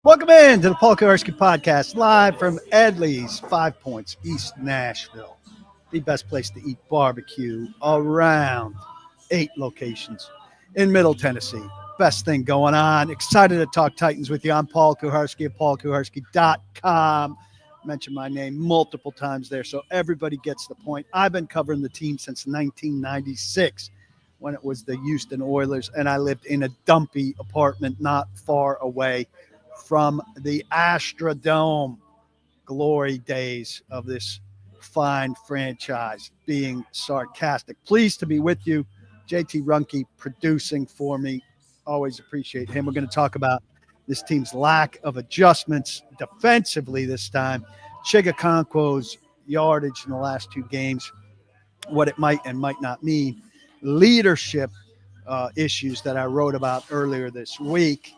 Welcome in to the Paul Kuharsky podcast, live from EDLEY'S 5 Points, East Nashville. The best place to eat barbecue around 8 locations in Middle Tennessee. Best thing going on. Excited to talk Titans with you. I'm Paul Kuharsky at paulkuharsky.com. Mentioned my name multiple times there, so everybody gets the point. I've been covering the team since 1996 when it was the Houston Oilers, and I lived in a dumpy apartment not far away from the Astrodome. Glory days of this fine franchise, being sarcastic. Pleased to be with you. JT Runke producing for me. Always appreciate him. We're going to talk about this team's lack of adjustments defensively this time. Chigakonkwo's yardage in the last 2 games, what it might and might not mean. Leadership issues that I wrote about earlier this week.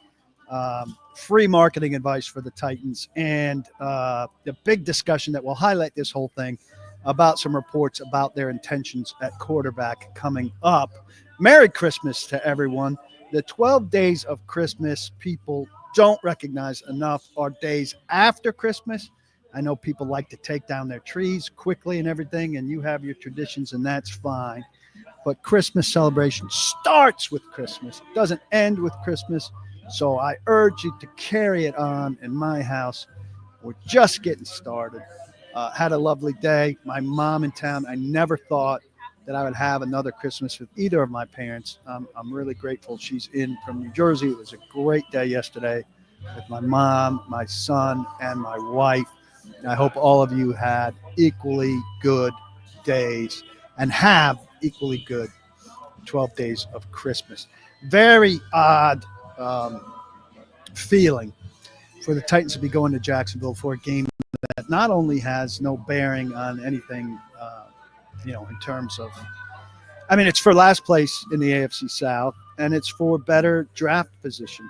Free marketing advice for the Titans, and the big discussion that will highlight this whole thing about some reports about their intentions at quarterback coming up. Merry Christmas to everyone. The 12 days of Christmas people don't recognize enough are days after Christmas. I know people like to take down their trees quickly and everything, and you have your traditions, and that's fine. But Christmas celebration starts with Christmas. It doesn't end with Christmas. So I urge you to carry it on in my house. We're just getting started. Had a lovely day. My mom in town. I never thought that I would have another Christmas with either of my parents. I'm really grateful she's in from New Jersey. It was a great day yesterday with my mom, my son, and my wife. And I hope all of you had equally good days and have equally good 12 days of Christmas. Very odd feeling for the Titans to be going to Jacksonville for a game that not only has no bearing on anything, in terms of, it's for last place in the AFC South, and it's for better draft position.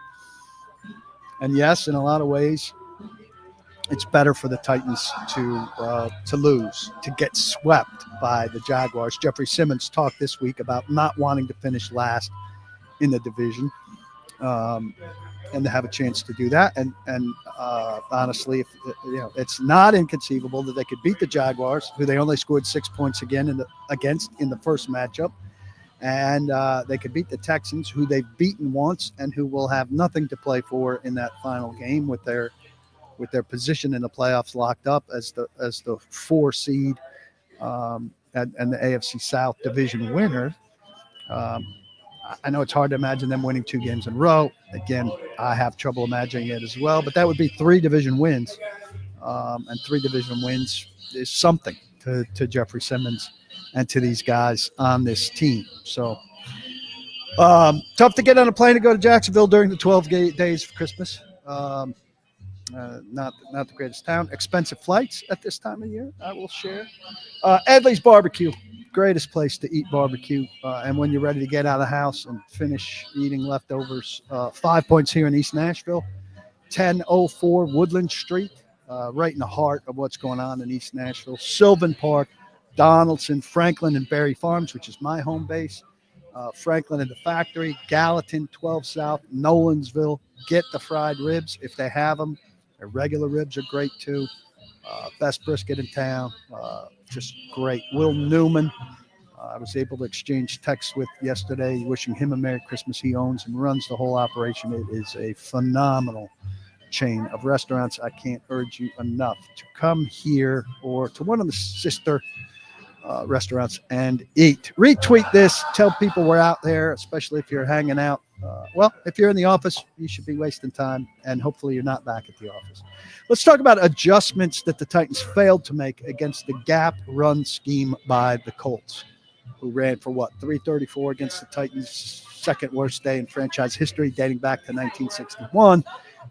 And yes, in a lot of ways, it's better for the Titans to lose, to get swept by the Jaguars. Jeffrey Simmons talked this week about not wanting to finish last in the division. And to have a chance to do that, and honestly, it's not inconceivable that they could beat the Jaguars, who they only scored 6 points against in the first matchup, and they could beat the Texans, who they've beaten once and who will have nothing to play for in that final game with their position in the playoffs locked up as the 4 seed and the AFC South division winner. I know it's hard to imagine them winning 2 games in a row. Again, I have trouble imagining it as well, but that would be 3 division wins. And 3 division wins is something to Jeffrey Simmons and to these guys on this team. So tough to get on a plane to go to Jacksonville during the 12 days of Christmas. Not the greatest town. Expensive flights at this time of year, I will share. EDLEY'S BBQ. Greatest place to eat barbecue, and when you're ready to get out of the house and finish eating leftovers. 5 Points here in East Nashville, 1004 Woodland Street, right in the heart of what's going on in East Nashville. Sylvan Park, Donaldson, Franklin, and Berry Farms, which is my home base. Franklin and the Factory, Gallatin, 12 South, Nolansville. Get the fried ribs if they have them. Their regular ribs are great too. Best brisket in town. Just great. Will Newman, I was able to exchange texts with yesterday, wishing him a Merry Christmas. He owns and runs the whole operation. It is a phenomenal chain of restaurants. I can't urge you enough to come here or to one of the sister restaurants and eat. Retweet this. Tell people we're out there, especially if you're hanging out. If you're in the office, you should be wasting time, and hopefully you're not back at the office. Let's talk about adjustments that the Titans failed to make against the gap run scheme by the Colts, who ran for 334 against the Titans' second worst day in franchise history, dating back to 1961.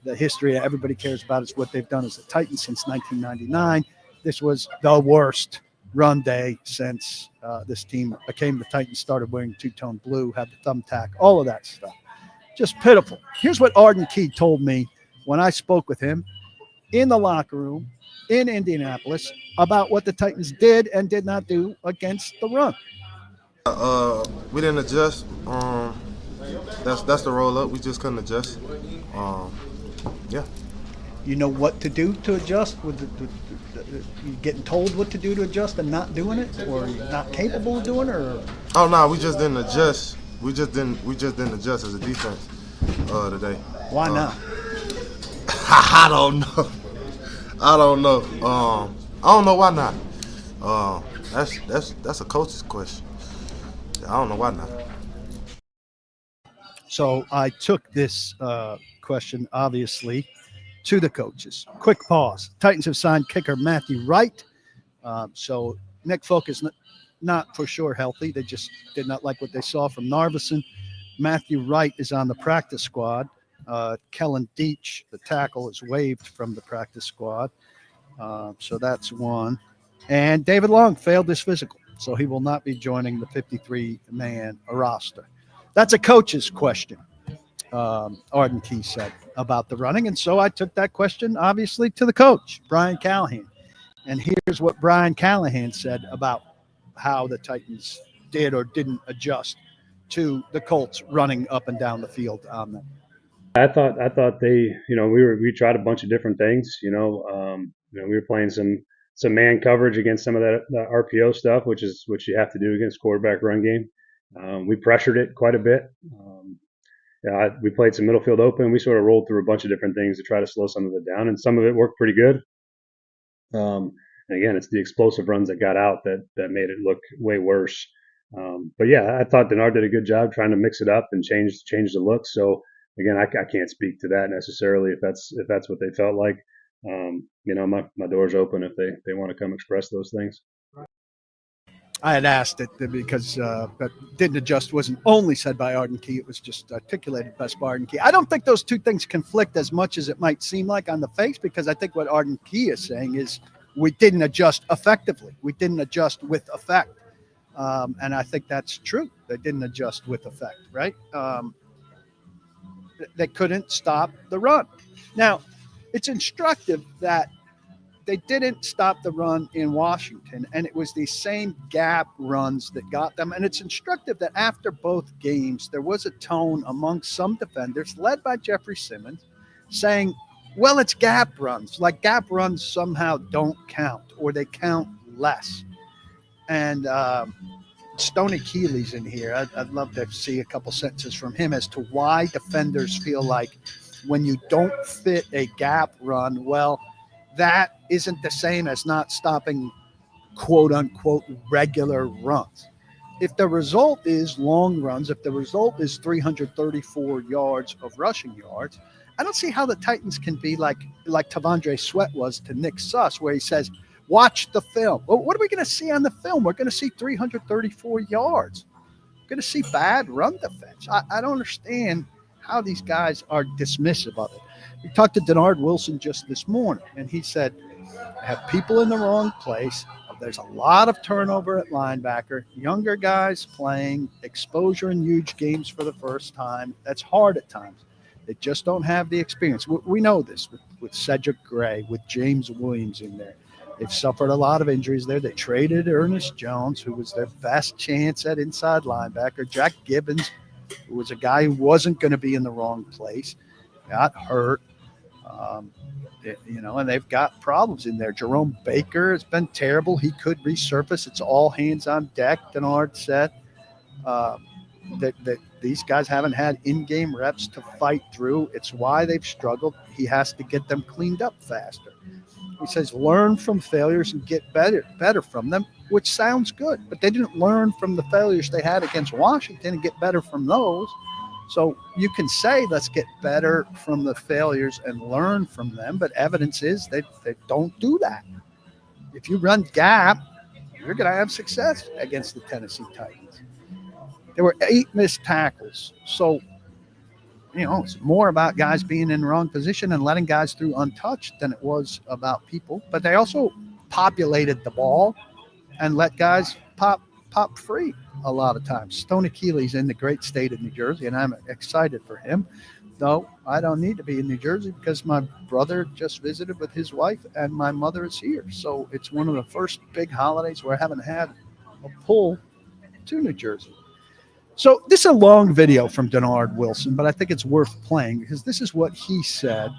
The history that everybody cares about is what they've done as the Titans since 1999. This was the worst run day since this team became the Titans, started wearing two-tone blue, had the thumbtack, all of that stuff. Just pitiful. Here's what Arden Key told me when I spoke with him in the locker room in Indianapolis about what the Titans did and did not do against the run. We didn't adjust. That's the roll up. We just couldn't adjust. Yeah. You know what to do to adjust? With you getting told what to do to adjust and not doing it, or you're not capable of doing it, or? Oh no, we just didn't adjust. We just didn't adjust as a defense today. Why not? I don't know. I don't know. I don't know why not. That's a coach's question. I don't know why not. So I took this question, obviously, to the coaches. Quick pause. Titans have signed kicker Matthew Wright. So Nick Folk is not for sure healthy. They just did not like what they saw from Narveson. Matthew Wright is on the practice squad. Kellen Deach, the tackle, is waived from the practice squad. So that's one. And David Long failed his physical, so he will not be joining the 53-man roster. That's a coach's question, Arden Key said about the running. And so I took that question, obviously, to the coach, Brian Callahan. And here's what Brian Callahan said about how the Titans did or didn't adjust to the Colts running up and down the field on them. I thought they, we tried a bunch of different things. We were playing some man coverage against some of that RPO stuff, which you have to do against quarterback run game. We pressured it quite a bit. We played some middle field open. We sort of rolled through a bunch of different things to try to slow some of it down, and some of it worked pretty good. And again, it's the explosive runs that got out that made it look way worse. But yeah, I thought Denard did a good job trying to mix it up and change the look. So again, I can't speak to that necessarily if that's what they felt like. My door's open if they want to come express those things. I had asked it because but didn't adjust wasn't only said by Arden Key. It was just articulated best by Arden Key. I don't think those two things conflict as much as it might seem like on the face, because I think what Arden Key is saying is we didn't adjust effectively. We didn't adjust with effect. And I think that's true. They didn't adjust with effect, right? They couldn't stop the run. Now, it's instructive that they didn't stop the run in Washington, and it was these same gap runs that got them. And it's instructive that after both games, there was a tone among some defenders, led by Jeffrey Simmons, saying, well, it's gap runs. Like gap runs somehow don't count, or they count less. And Stoney Keeley's in here. I'd love to see a couple sentences from him as to why defenders feel like when you don't fit a gap run, well, that isn't the same as not stopping quote unquote regular runs. If the result is long runs, if the result is 334 yards of rushing yards, I don't see how the Titans can be like Tavondre Sweat was to Nick Suss, where he says, watch the film. Well, what are we going to see on the film? We're going to see 334 yards. We're going to see bad run defense. I don't understand how these guys are dismissive of it. We talked to Denard Wilson just this morning, and he said, have people in the wrong place. There's a lot of turnover at linebacker, younger guys playing, exposure in huge games for the first time. That's hard at times. They just don't have the experience. We know this with Cedric Gray, with James Williams in there. They've suffered a lot of injuries there. They traded Ernest Jones, who was their best chance at inside linebacker. Jack Gibbons, who was a guy who wasn't going to be in the wrong place, got hurt. And they've got problems in there. Jerome Baker has been terrible. He could resurface. It's all hands on deck, Denard said. That these guys haven't had in-game reps to fight through. It's why they've struggled. He has to get them cleaned up faster. He says, learn from failures and get better from them, which sounds good. But they didn't learn from the failures they had against Washington and get better from those. So you can say, let's get better from the failures and learn from them. But evidence is they don't do that. If you run gap, you're going to have success against the Tennessee Titans. There were 8 missed tackles. So, it's more about guys being in the wrong position and letting guys through untouched than it was about people. But they also populated the ball and let guys pop free a lot of times. Stoney Keeley's in the great state of New Jersey, and I'm excited for him. Though I don't need to be in New Jersey because my brother just visited with his wife and my mother is here. So it's one of the first big holidays where I haven't had a pull to New Jersey. So this is a long video from Denard Wilson, but I think it's worth playing because this is what he said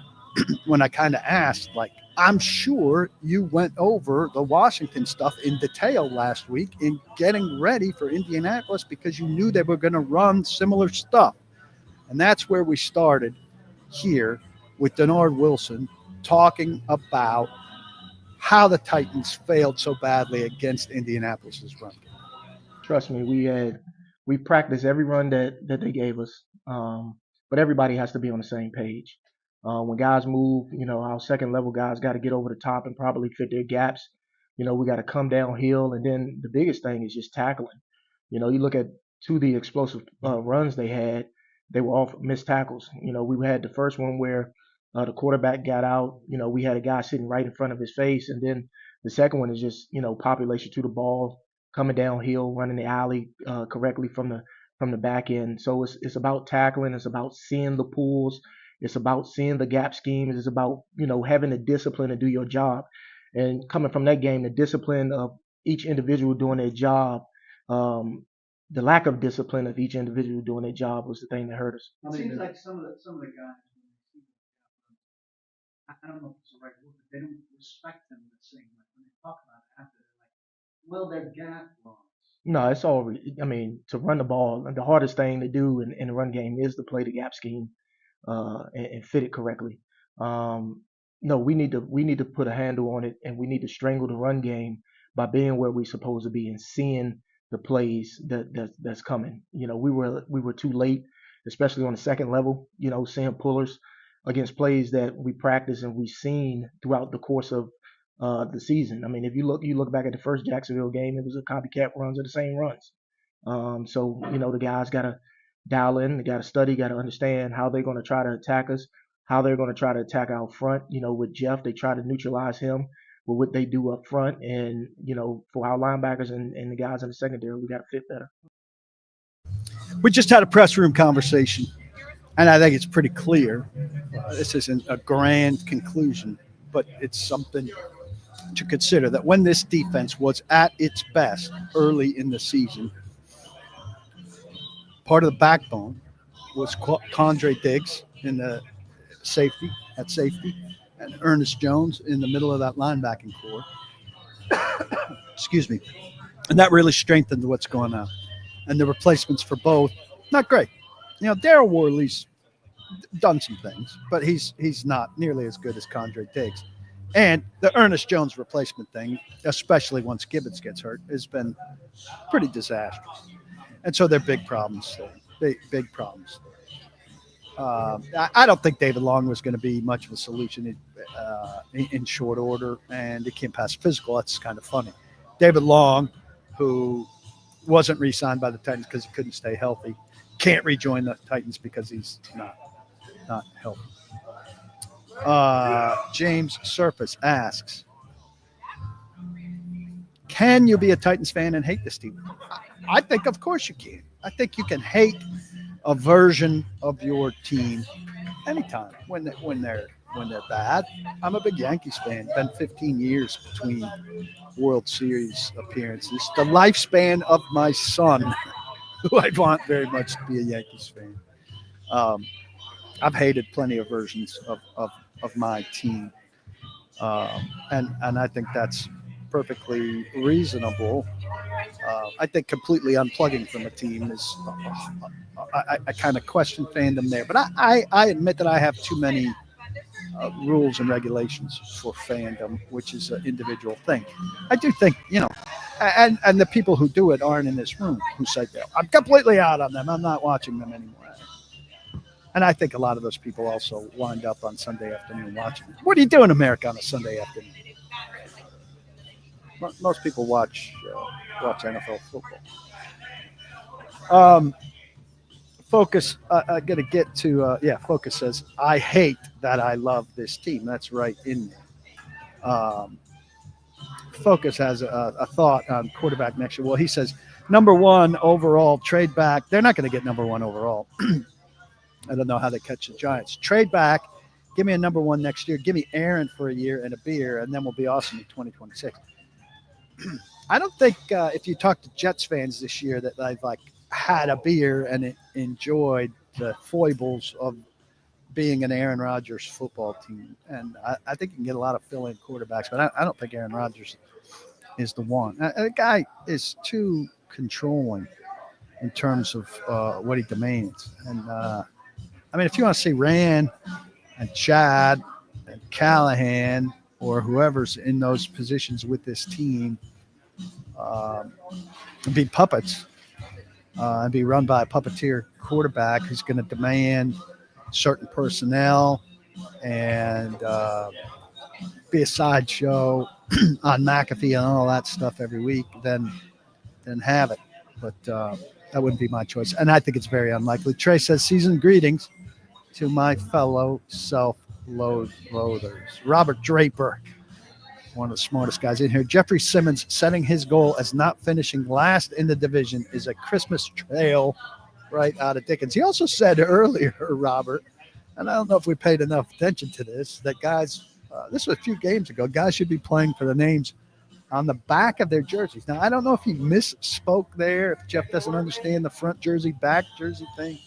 when I kind of asked, like, I'm sure you went over the Washington stuff in detail last week in getting ready for Indianapolis because you knew they were going to run similar stuff. And that's where we started here with Denard Wilson talking about how the Titans failed so badly against Indianapolis's run game. Trust me, we practiced every run that they gave us, but everybody has to be on the same page. When guys move, our second level guys got to get over the top and probably fit their gaps. We got to come downhill, and then the biggest thing is just tackling. You look at the explosive runs they had, they were all missed tackles. We had the first one where the quarterback got out. We had a guy sitting right in front of his face, and then the second one is just population to the ball, coming downhill, running the alley correctly from the back end. So it's about tackling. It's about seeing the pulls. It's about seeing the gap schemes. It's about having the discipline to do your job. And coming from that game, the discipline of each individual doing their job, the lack of discipline of each individual doing their job was the thing that hurt us. It seems like some of the guys, I don't know if it's the right word, but they don't respect them the same way. When they talk about it after, they're like, well, they're gap runs. No, it's all. To run the ball, the hardest thing to do in the run game is to play the gap scheme and fit it correctly. No, we need to put a handle on it, and we need to strangle the run game by being where we're supposed to be and seeing the plays that's coming. We were too late, especially on the second level. Seeing pullers against plays that we practice and we've seen throughout the course of the season. I mean, if you look back at the first Jacksonville game, it was a copycat runs of the same runs. So the guys got to dial in, they got to study, got to understand how they're going to try to attack us, how they're going to try to attack out front. With Jeff, they try to neutralize him with what they do up front, and for our linebackers and the guys in the secondary, we got to fit better. We just had a press room conversation, and I think it's pretty clear. This isn't a grand conclusion, but it's something to consider, that when this defense was at its best early in the season, part of the backbone was Condre Diggs in the safety, and Ernest Jones in the middle of that linebacking core. Excuse me. And that really strengthened what's going on. And the replacements for both, not great. Daryl Worley's done some things, but he's not nearly as good as Condre Diggs. And the Ernest Jones replacement thing, especially once Gibbons gets hurt, has been pretty disastrous. And so they're big problems there. Big problems. I don't think David Long was going to be much of a solution in short order, and it came past physical. That's kind of funny. David Long, who wasn't re-signed by the Titans because he couldn't stay healthy, can't rejoin the Titans because he's not healthy. James Surface asks, can you be a Titans fan and hate this team? I think, of course, you can. I think you can hate a version of your team anytime when they're bad. I'm a big Yankees fan. Been 15 years between World Series appearances. The lifespan of my son, who I want very much to be a Yankees fan. I've hated plenty of versions of my team, and I think that's perfectly reasonable. I think completely unplugging from a team is I kind of question fandom there, but I admit that I have too many rules and regulations for fandom, which is an individual thing. I do think, and the people who do it aren't in this room who say that. I'm completely out on them. I'm not watching them anymore. And I think a lot of those people also wind up on Sunday afternoon watching. What do you do in America on a Sunday afternoon? Most people watch NFL football. Focus, I got to get to, Focus says, I hate that I love this team. That's right in there. Focus has a thought on quarterback next year. Well, he says, number one overall, trade back. They're not going to get number one overall. I don't know how they catch the Giants. Trade back. Give me a number one next year. Give me Aaron for a year and a beer, and then we'll be awesome in 2026. I don't think if you talk to Jets fans this year that I've had a beer and enjoyed the foibles of being an Aaron Rodgers football team. And I think you can get a lot of fill-in quarterbacks, but I don't think Aaron Rodgers is the one. The guy is too controlling in terms of what he demands. And, I mean, if you want to see Rand and Chad and Callahan or whoever's in those positions with this team be puppets and be run by a puppeteer quarterback who's going to demand certain personnel and be a sideshow on McAfee and all that stuff every week, then have it. But that wouldn't be my choice. And I think it's very unlikely. Trey says, season greetings to my fellow self-loathers. Robert Draper, one of the smartest guys in here. Jeffrey Simmons setting his goal as not finishing last in the division is a Christmas trail right out of Dickens. He also said earlier, Robert, and I don't know if we paid enough attention to this, that guys, this was a few games ago, guys should be playing for the names on the back of their jerseys. Now, I don't know if he misspoke there, if Jeff doesn't understand the front jersey, back jersey thing,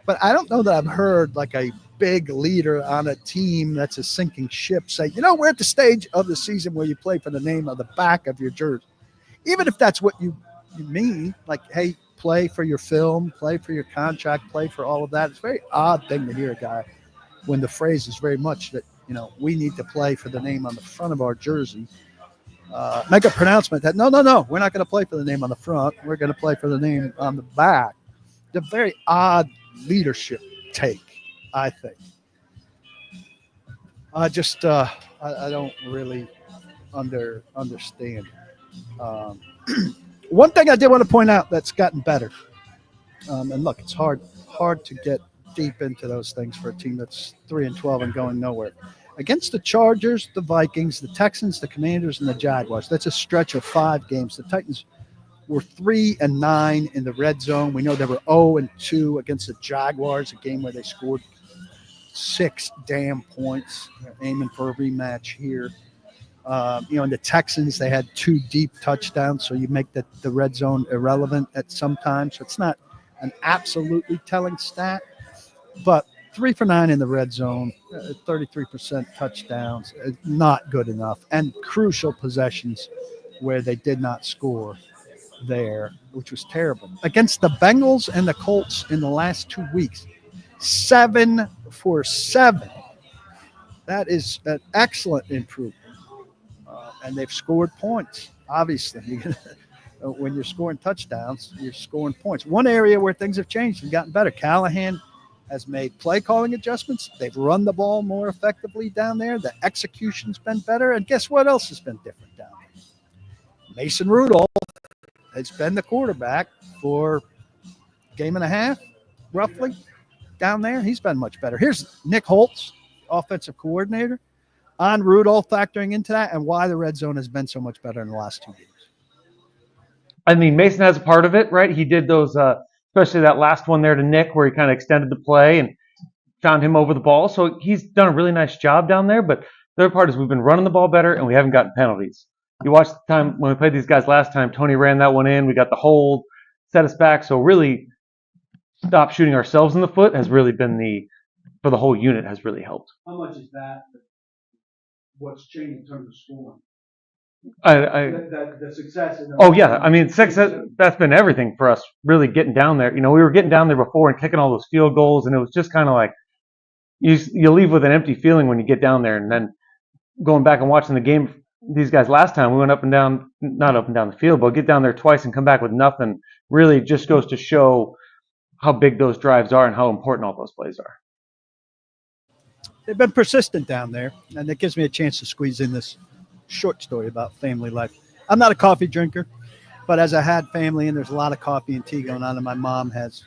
but I don't know that I've heard like a big leader on a team that's a sinking ship say, we're at the stage of the season where you play for the name of the back of your jersey. Even if that's what you mean, like, hey, play for your film, play for your contract, play for all of that. It's a very odd thing to hear a guy when the phrase is very much that, we need to play for the name on the front of our jersey. Make a pronouncement that, no, we're not going to play for the name on the front. We're going to play for the name on the back. It's a very odd leadership take, I think. I just, I don't really understand. One thing I did want to point out that's gotten better, and look, it's hard to get deep into those things for a team that's 3-12 and going nowhere. Against the Chargers, the Vikings, the Texans, the Commanders, and the Jaguars, that's a stretch of 5 games. The Titans were 3-9 in the red zone. We know they were 0-2 against the Jaguars, a game where they scored 6 damn points. They're aiming for a rematch here. In the Texans, they had 2 deep touchdowns, so you make the red zone irrelevant at some time. So it's not an absolutely telling stat, but 3 for 9 in the red zone, 33% touchdowns, not good enough, and crucial possessions where they did not score there, which was terrible. Against the Bengals and the Colts in the last 2 weeks, 7 for 7. That is an excellent improvement. And they've scored points, obviously. When you're scoring touchdowns, you're scoring points. One area where things have changed and gotten better, Callahan has made play calling adjustments. They've run the ball more effectively down there. The execution's been better. And guess what else has been different down there? Mason Rudolph has been the quarterback for a game and a half, roughly, down there. He's been much better. Here's Nick Holtz, offensive coordinator, on Rudolph factoring into that and why the red zone has been so much better in the last 2 games. I mean, Mason has a part of it, right? He did those, especially that last one there to Nick where he kind of extended the play and found him over the ball. So he's done a really nice job down there. But the other part is we've been running the ball better and we haven't gotten penalties. You watched the time when we played these guys last time, Tony ran that one in. We got the hold, set us back. So really stop shooting ourselves in the foot has really been for the whole unit has really helped. How much is that? What's changed in terms of scoring? The success. Oh, yeah. I mean, success, that's been everything for us, really getting down there. We were getting down there before and kicking all those field goals, and it was just kind of like you leave with an empty feeling when you get down there. And then going back and watching the game, these guys last time, we went up and down, not up and down the field, but get down there twice and come back with nothing. Really just goes to show how big those drives are and how important all those plays are. They've been persistent down there, and it gives me a chance to squeeze in this short story about family life. I'm not a coffee drinker, but as I had family and there's a lot of coffee and tea going on, and my mom has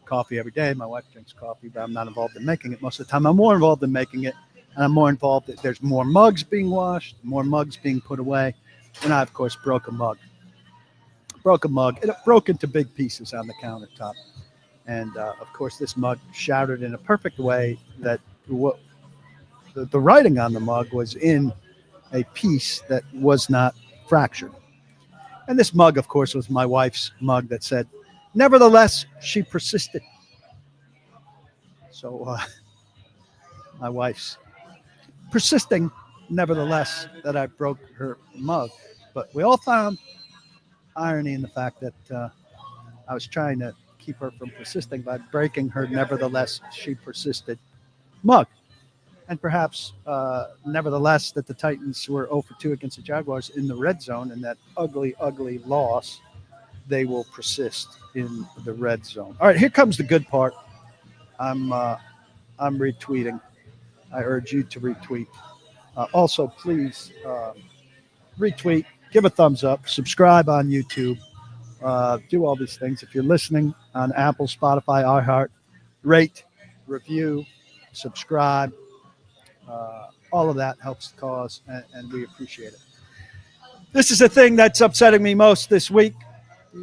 coffee every day. My wife drinks coffee, but I'm not involved in making it most of the time. I'm more involved in making it, and I'm more involved that there's more mugs being washed, more mugs being put away, and I, of course, broke a mug. It broke into big pieces on the countertop, and, of course, this mug shattered in a perfect way that the writing on the mug was in a piece that was not fractured. And this mug, of course, was my wife's mug that said, "Nevertheless, she persisted." So my wife's persisting, nevertheless, that I broke her mug. But we all found irony in the fact that I was trying to keep her from persisting by breaking her, nevertheless, she persisted mug. And perhaps, nevertheless, that the Titans were 0 for 2 against the Jaguars in the red zone, and that ugly, ugly loss, they will persist in the red zone. All right, here comes the good part. I'm retweeting. I urge you to retweet. Also, please retweet, give a thumbs up, subscribe on YouTube, do all these things. If you're listening on Apple, Spotify, iHeart, rate, review, subscribe. All of that helps the cause, and we appreciate it. This is the thing that's upsetting me most this week.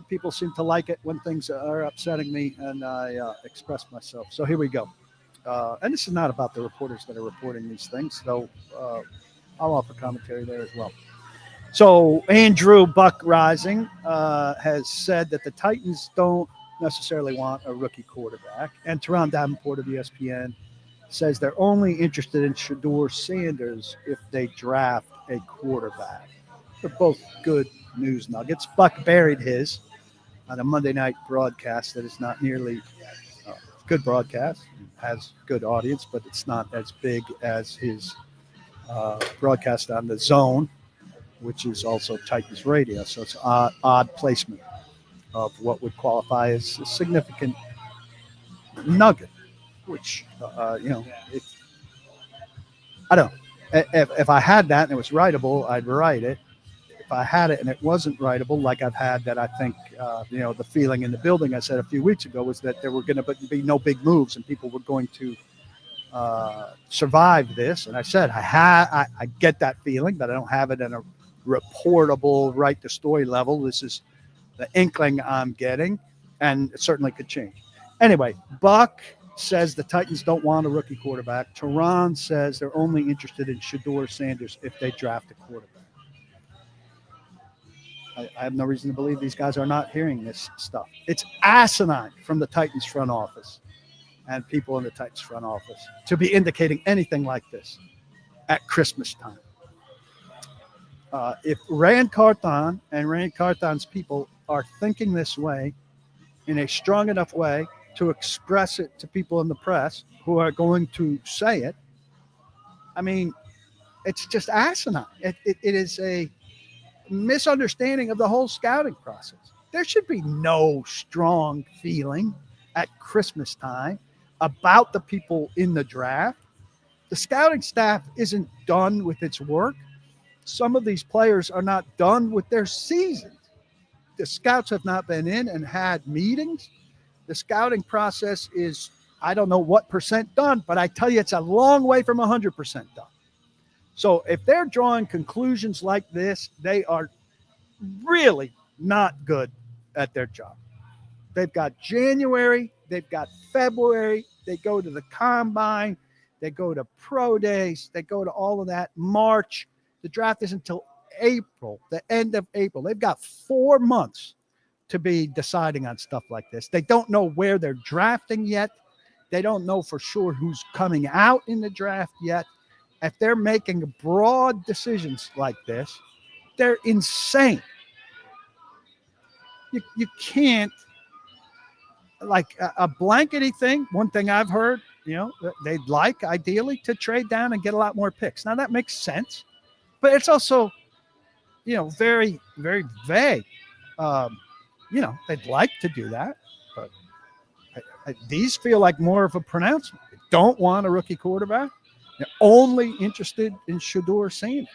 People seem to like it when things are upsetting me, and I express myself. So here we go. And this is not about the reporters that are reporting these things, though I'll offer commentary there as well. So Andrew Buck Rising has said that the Titans don't necessarily want a rookie quarterback, and Teron Davenport of ESPN says they're only interested in Shedeur Sanders if they draft a quarterback. They're both good news nuggets. Buck buried his on a Monday night broadcast that is not nearly good broadcast. It has good audience, but it's not as big as his broadcast on the Zone, which is also Titans radio. So it's odd placement of what would qualify as a significant nugget, which, I don't know. If I had that and it was writable, I'd write it. If I had it and it wasn't writable, like I've had that, I think, the feeling in the building I said a few weeks ago was that there were going to be no big moves and people were going to survive this. And I said, I get that feeling, but I don't have it in a reportable, write the story level. This is the inkling I'm getting, and it certainly could change. Anyway, Buck says the Titans don't want a rookie quarterback. Teron says they're only interested in Shedeur Sanders if they draft a quarterback. I have no reason to believe these guys are not hearing this stuff. It's asinine from the Titans front office and people in the Titans front office to be indicating anything like this at Christmas time. If Rand Carthon and Rand Carthon's people are thinking this way in a strong enough way to express it to people in the press who are going to say it, I mean, it's just asinine. It is a misunderstanding of the whole scouting process. There should be no strong feeling at Christmas time about the people in the draft. The scouting staff isn't done with its work. Some of these players are not done with their seasons. The scouts have not been in and had meetings. The scouting process is, I don't know what % done, but I tell you, it's a long way from 100% done. So if they're drawing conclusions like this, they are really not good at their job. They've got January, they've got February, they go to the combine, they go to pro days, they go to all of that. March, the draft isn't until April, the end of April. They've got 4 months to be deciding on stuff like this. They don't know where they're drafting yet. They don't know for sure who's coming out in the draft yet. If they're making broad decisions like this, they're insane. You can't, like a blankety thing. One thing I've heard, they'd like ideally to trade down and get a lot more picks. Now that makes sense, but it's also, very, very vague. They'd like to do that, but these feel like more of a pronouncement. They don't want a rookie quarterback. They're only interested in Shedeur Sanders.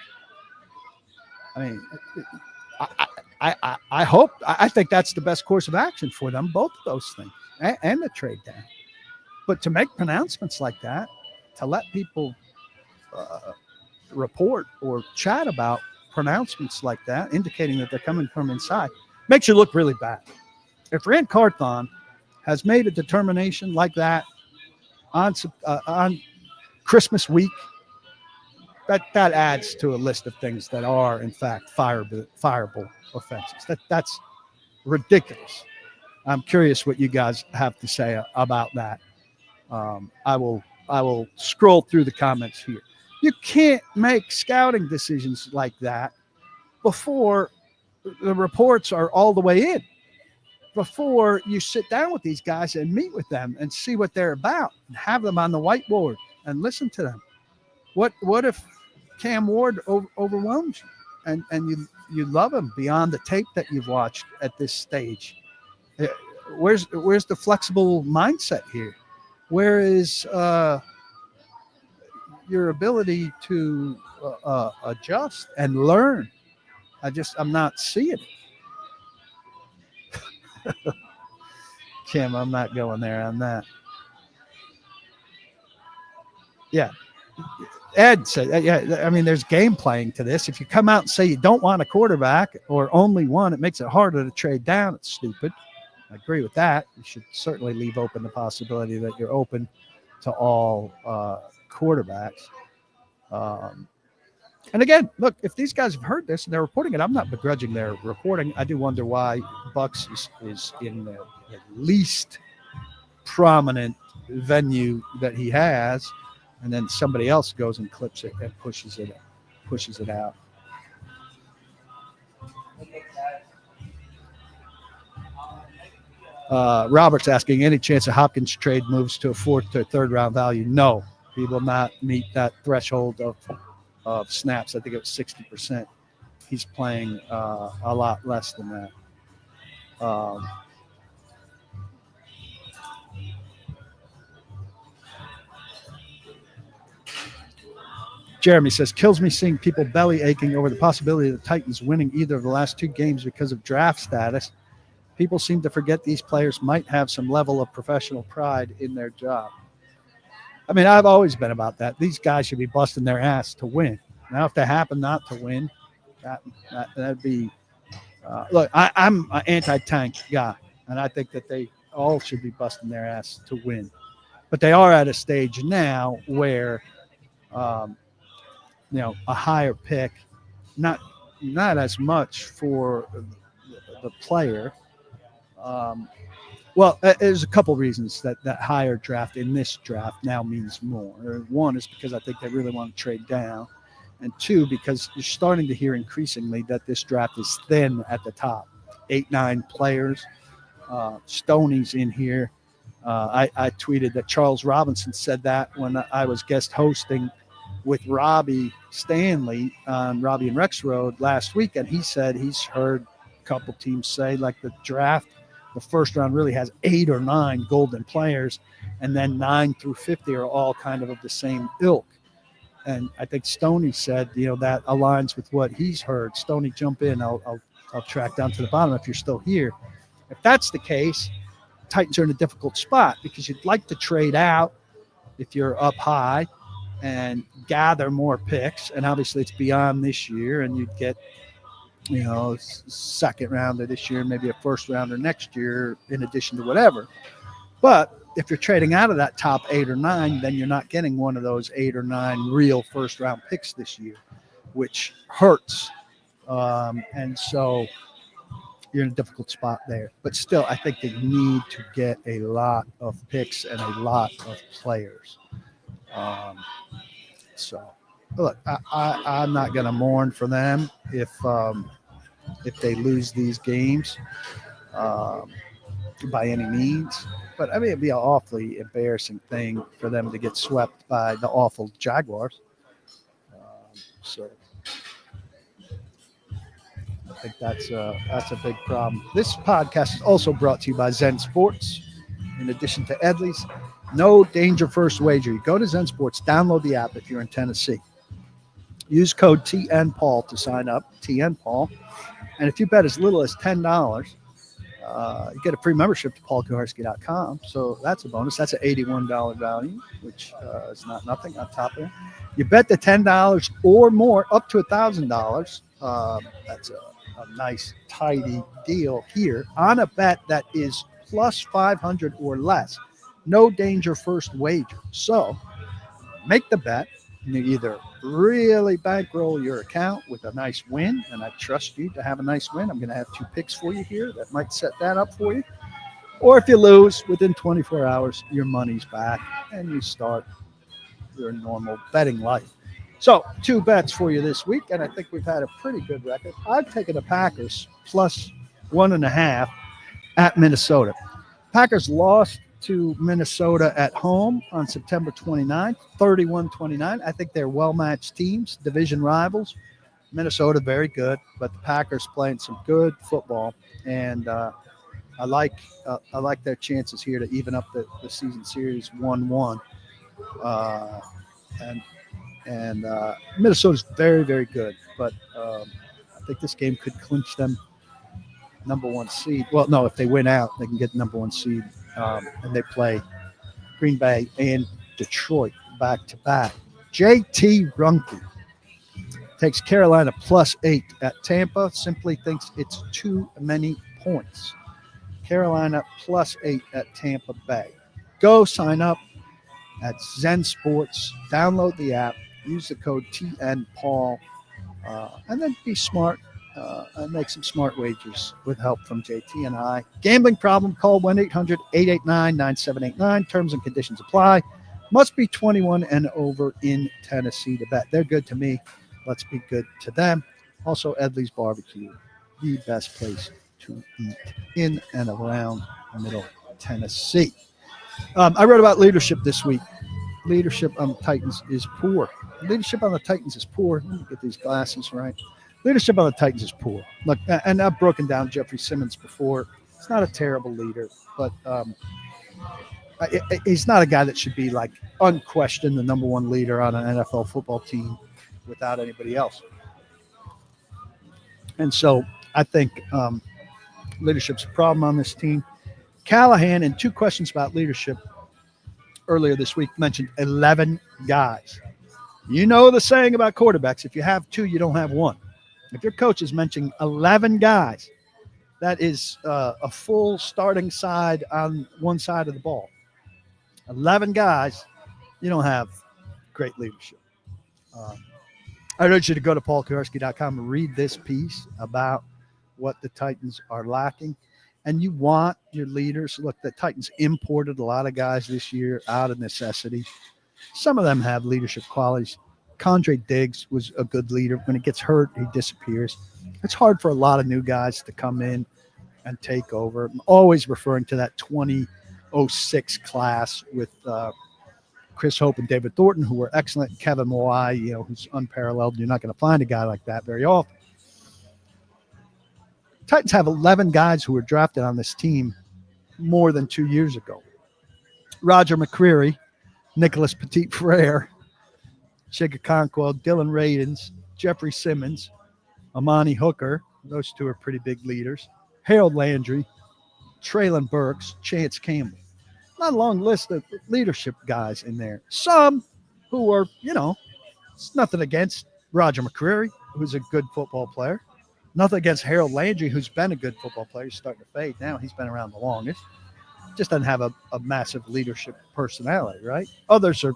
I mean, I think that's the best course of action for them, both of those things, and the trade down. But to make pronouncements like that, to let people report or chat about pronouncements like that, indicating that they're coming from inside, makes you look really bad. If Rand Carthon has made a determination like that on Christmas week, that adds to a list of things that are, in fact, fireable offenses. That's ridiculous. I'm curious what you guys have to say about that. I will will scroll through the comments here. You can't make scouting decisions like that before the reports are all the way in, before you sit down with these guys and meet with them and see what they're about and have them on the whiteboard and listen to them. What if Cam Ward overwhelms you and you love him beyond the tape that you've watched at this stage? Where's the flexible mindset here? Where is your ability to adjust and learn? I'm not seeing it. Kim, I'm not going there on that. Yeah. Ed said, yeah, I mean, there's game playing to this. If you come out and say you don't want a quarterback or only one, it makes it harder to trade down. It's stupid. I agree with that. You should certainly leave open the possibility that you're open to all quarterbacks. And again, look, if these guys have heard this and they're reporting it, I'm not begrudging their reporting. I do wonder why Bucks is in the least prominent venue that he has, and then somebody else goes and clips it and pushes it out. Robert's asking, any chance a Hopkins trade moves to a 4th to 3rd round value? No, he will not meet that threshold of snaps. I think it was 60%. He's playing a lot less than that. Jeremy says, kills me seeing people belly aching over the possibility of the Titans winning either of the last 2 games because of draft status. People seem to forget these players might have some level of professional pride in their job. I mean, I've always been about that. These guys should be busting their ass to win. Now, if they happen not to win, that'd be look, I'm an anti-tank guy, and I think that they all should be busting their ass to win. But they are at a stage now where a higher pick, not as much for the player. Well, there's a couple reasons that higher draft in this draft now means more. One is because I think they really want to trade down. And 2, because you're starting to hear increasingly that this draft is thin at the top. 8-9 players. Stoney's in here. I tweeted that Charles Robinson said that when I was guest hosting with Robbie Stanley on Robbie and Rex Road last week. And he said he's heard a couple teams say, like, the draft, the first round really has 8 or 9 golden players, and then 9 through 50 are all kind of the same ilk. And I think Stoney said, that aligns with what he's heard. Stoney, jump in. I'll track down to the bottom if you're still here. If that's the case, Titans are in a difficult spot because you'd like to trade out if you're up high and gather more picks. And obviously it's beyond this year, and you'd get, second rounder this year, maybe a first rounder next year in addition to whatever. But if you're trading out of that top 8 or 9, then you're not getting one of those 8 or 9 real first round picks this year, which hurts. And so you're in a difficult spot there. But still, I think they need to get a lot of picks and a lot of players. So, look, I'm not going to mourn for them if they lose these games by any means. But, I mean, it'd be an awfully embarrassing thing for them to get swept by the awful Jaguars. So I think that's a big problem. This podcast is also brought to you by Zen Sports. In addition to EDLEY'S, no danger first wager. You go to Zen Sports, download the app if you're in Tennessee. Use code TNPaul to sign up, TNPaul. And if you bet as little as $10, you get a free membership to paulkuharsky.com. So that's a bonus. That's an $81 value, which is not nothing on top of it. You bet the $10 or more up to $1,000. That's a nice, tidy deal here on a bet that is plus 500 or less. No danger first wager. So make the bet. You either really bankroll your account with a nice win, and I trust you to have a nice win. I'm going to have 2 picks for you here that might set that up for you. Or if you lose within 24 hours, your money's back and you start your normal betting life. So 2 bets for you this week, and I think we've had a pretty good record. I've taken the Packers plus 1.5 at Minnesota. Packers lost to Minnesota at home on September 29th, 31-29. I think they're well-matched teams, division rivals. Minnesota, very good, but the Packers playing some good football, and I like their chances here to even up the season series 1-1. And Minnesota's very, very good, but I think this game could clinch them number 1 seed. Well, no, if they win out, they can get number 1 seed, and they play Green Bay and Detroit back to back. JT Runke takes Carolina plus 8 at Tampa. Simply thinks it's too many points. Carolina plus 8 at Tampa Bay. Go sign up at Zen Sports. Download the app. Use the code TNPaul, and then be smart and make some smart wagers with help from JT and I. Gambling problem? Call 1-800-889-9789. Terms and conditions apply. Must be 21 and over in Tennessee to bet. They're good to me. Let's be good to them. Also, EDLEY'S BBQ, the best place to eat in and around Middle Tennessee. I wrote about leadership this week. Leadership on the Titans is poor. Leadership on the Titans is poor. Let me get these glasses right. Leadership on the Titans is poor. Look, and I've broken down Jeffrey Simmons before. He's not a terrible leader, but he's not a guy that should be like unquestioned the number 1 leader on an NFL football team without anybody else. And so I think leadership's a problem on this team. Callahan, in 2 questions about leadership earlier this week, mentioned 11 guys. You know the saying about quarterbacks, if you have 2, you don't have 1. If your coach is mentioning 11 guys, that is a full starting side on one side of the ball. 11 guys, you don't have great leadership. I urge you to go to paulkuharsky.com and read this piece about what the Titans are lacking. And you want your leaders. Look, the Titans imported a lot of guys this year out of necessity. Some of them have leadership qualities. Condre Diggs was a good leader. When he gets hurt, he disappears. It's hard for a lot of new guys to come in and take over. I'm always referring to that 2006 class with Chris Hope and David Thornton, who were excellent. Kevin Mawai, who's unparalleled. You're not going to find a guy like that very often. Titans have 11 guys who were drafted on this team more than 2 years ago. Roger McCreary, Nicholas Petit-Frere, Chig Okonkwo, Dylan Radins, Jeffrey Simmons, Amani Hooker. Those 2 are pretty big leaders. Harold Landry, Traylon Burks, Chance Campbell. Not a long list of leadership guys in there. Some who are, it's nothing against Roger McCreary, who's a good football player. Nothing against Harold Landry, who's been a good football player. He's starting to fade now. He's been around the longest. Just doesn't have a massive leadership personality, right? Others are,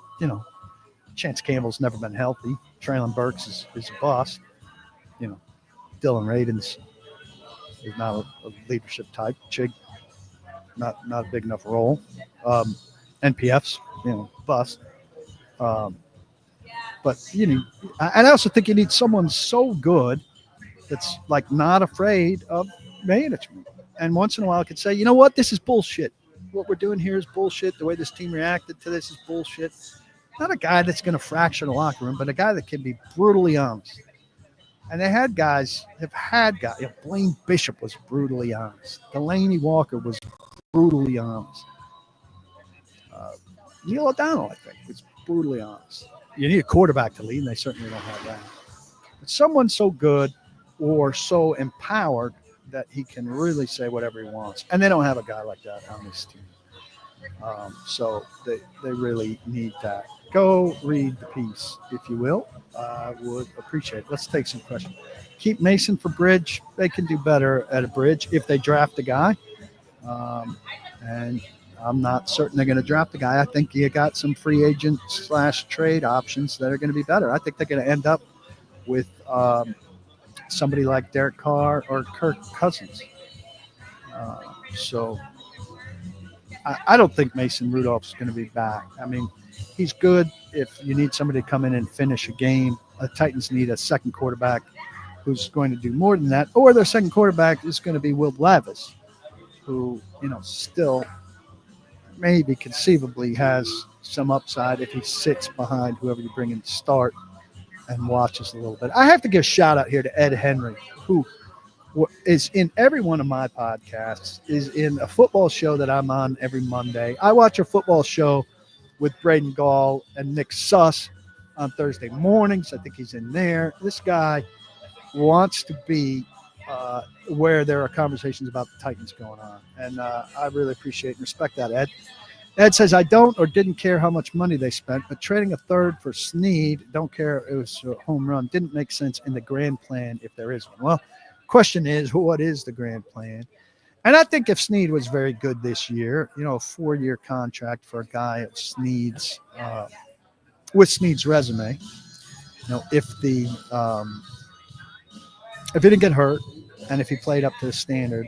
Chance Campbell's never been healthy. Traylon Burks is a bust. Dylan Radins is not a leadership type. Chig, not a big enough role. NPF's, bust. But I also think you need someone so good that's like not afraid of management. And once in a while could say, you know what, this is bullshit. What we're doing here is bullshit. The way this team reacted to this is bullshit. Not a guy that's going to fracture the locker room, but a guy that can be brutally honest. And they have had guys. Blaine Bishop was brutally honest. Delaney Walker was brutally honest. Neil O'Donnell, I think, was brutally honest. You need a quarterback to lead, and they certainly don't have that. But someone so good or so empowered that he can really say whatever he wants. And they don't have a guy like that on this team. So they really need that. Go read the piece, if you will. I would appreciate it. Let's take some questions. Keep Mason for bridge. They can do better at a bridge if they draft a guy. And I'm not certain they're going to draft a guy. I think you got some free agent / trade options that are going to be better. I think they're going to end up with somebody like Derek Carr or Kirk Cousins. So I don't think Mason Rudolph's going to be back. I mean, he's good if you need somebody to come in and finish a game, the Titans need a second quarterback who's going to do more than that, or their second quarterback is going to be Will Levis, who, still maybe conceivably has some upside if he sits behind whoever you bring in to start and watches a little bit. I have to give a shout out here to Ed Henry, who is in every one of my podcasts, is in a football show that I'm on every Monday. I watch a football show with Braden Gall and Nick Suss on Thursday mornings. I think he's in there. This guy wants to be where there are conversations about the Titans going on. And I really appreciate and respect that, Ed. Ed says, I don't or didn't care how much money they spent, but trading a third for Snead, don't care, it was a home run, didn't make sense in the grand plan if there is one. Well, question is, what is the grand plan? And I think if Snead was very good this year, a 4-year contract for a guy of Snead's, with Snead's resume, if he didn't get hurt and if he played up to the standard,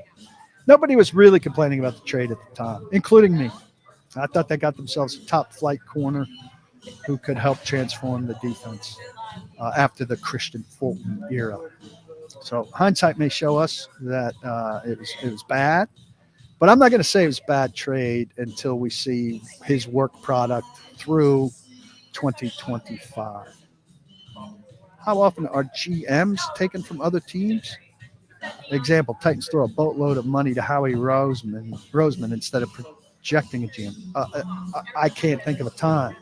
nobody was really complaining about the trade at the time, including me. I thought they got themselves a top flight corner who could help transform the defense after the Christian Fulton era. So hindsight may show us that it was bad, but I'm not going to say it was a bad trade until we see his work product through 2025. How often are GMs taken from other teams? Example, Titans throw a boatload of money to Howie Roseman instead of projecting a GM. I can't think of a time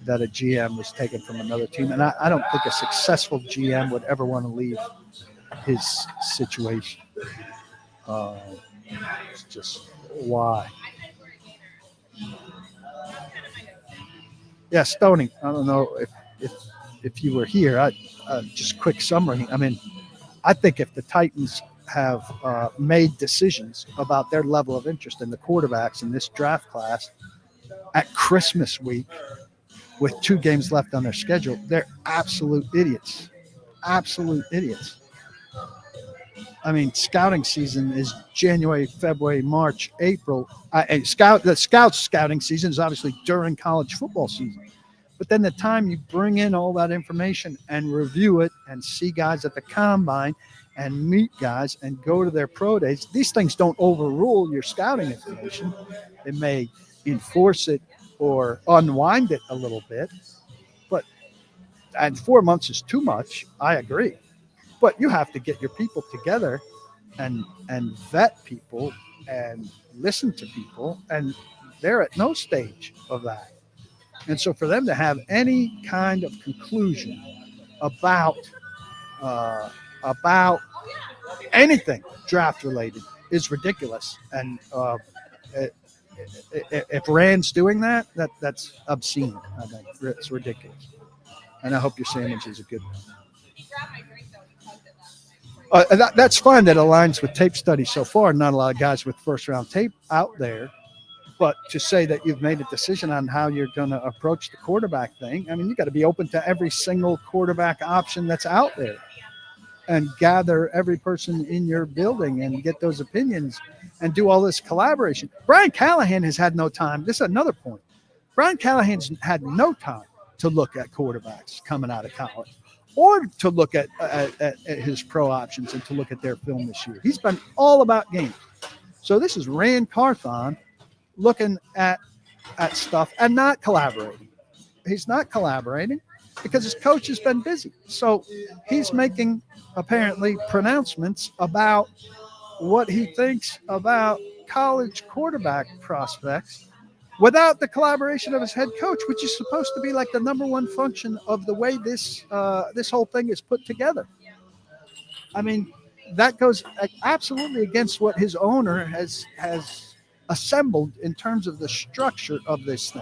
that a GM was taken from another team, and I don't think a successful GM would ever want to leave his situation. It's just why. Yeah, Stoney. I don't know if you were here. Just quick summary. I mean, I think if the Titans have made decisions about their level of interest in the quarterbacks in this draft class at Christmas week with 2 games left on their schedule, they're absolute idiots. Absolute idiots. I mean, scouting season is January, February, March, April. The scouts' scouting season is obviously during college football season. But then the time you bring in all that information and review it and see guys at the combine and meet guys and go to their pro days, these things don't overrule your scouting information. It may enforce it or unwind it a little bit. And 4 months is too much. I agree. But you have to get your people together and vet people and listen to people. And they're at no stage of that. And so for them to have any kind of conclusion about anything draft related is ridiculous. And if Rand's doing that's obscene. I think it's ridiculous. And I hope your sandwich is a good one. That's fine. That aligns with tape study so far. Not a lot of guys with first round tape out there. But to say that you've made a decision on how you're going to approach the quarterback thing, I mean, you got to be open to every single quarterback option that's out there and gather every person in your building and get those opinions and do all this collaboration. Brian Callahan has had no time. This is another point. Brian Callahan's had no time to look at quarterbacks coming out of college or to look at his pro options and to look at their film this year. He's been all about games. So this is Rand Carthon looking at stuff and not collaborating. He's not collaborating because his coach has been busy. So he's making apparently pronouncements about what he thinks about college quarterback prospects without the collaboration of his head coach, which is supposed to be like the number one function of the way this whole thing is put together. I mean, that goes absolutely against what his owner has assembled in terms of the structure of this thing.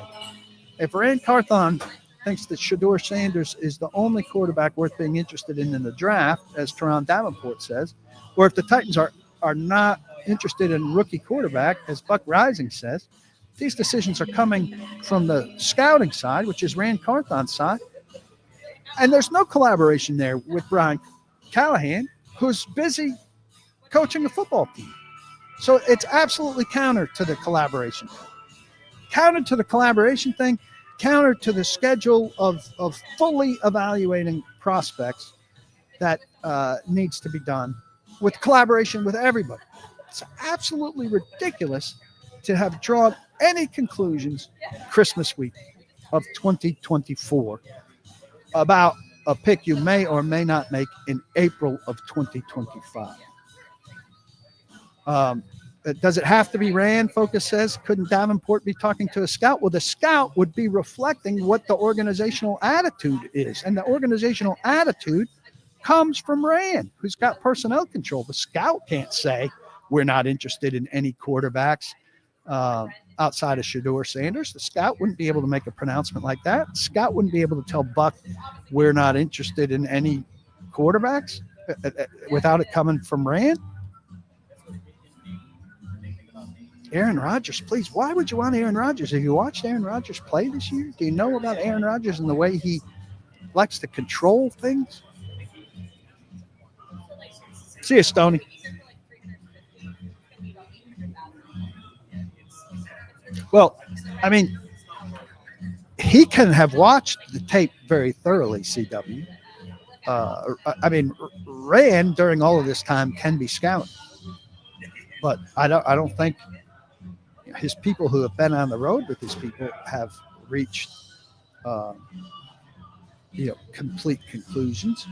If Rand Carthon thinks that Shedeur Sanders is the only quarterback worth being interested in the draft, as Teron Davenport says, or if the Titans are not interested in rookie quarterback, as Buck Rising says, these decisions are coming from the scouting side, which is Rand Carthon's side, and there's no collaboration there with Brian Callahan, who's busy coaching a football team. So it's absolutely counter to the collaboration. Counter to the collaboration thing counter to the schedule of fully evaluating prospects that needs to be done with collaboration with everybody. It's absolutely ridiculous to have drawn any conclusions Christmas week of 2024 about a pick you may or may not make in April of 2025. Does it have to be Rand? Focus says, couldn't Davenport be talking to a scout? Well, the scout would be reflecting what the organizational attitude is. And the organizational attitude comes from Rand, who's got personnel control. The scout can't say, we're not interested in any quarterbacks outside of Shedeur Sanders. The scout wouldn't be able to make a pronouncement like that. The scout wouldn't be able to tell Buck, we're not interested in any quarterbacks without it coming from Rand. Aaron Rodgers, please. Why would you want Aaron Rodgers? Have you watched Aaron Rodgers play this year? Do you know about Aaron Rodgers and the way he likes to control things? See you, Stoney. Well, I mean, he can have watched the tape very thoroughly, CW. I mean, Rand during all of this time can be scouting, but I don't think his people who have been on the road with his people have reached, complete conclusions.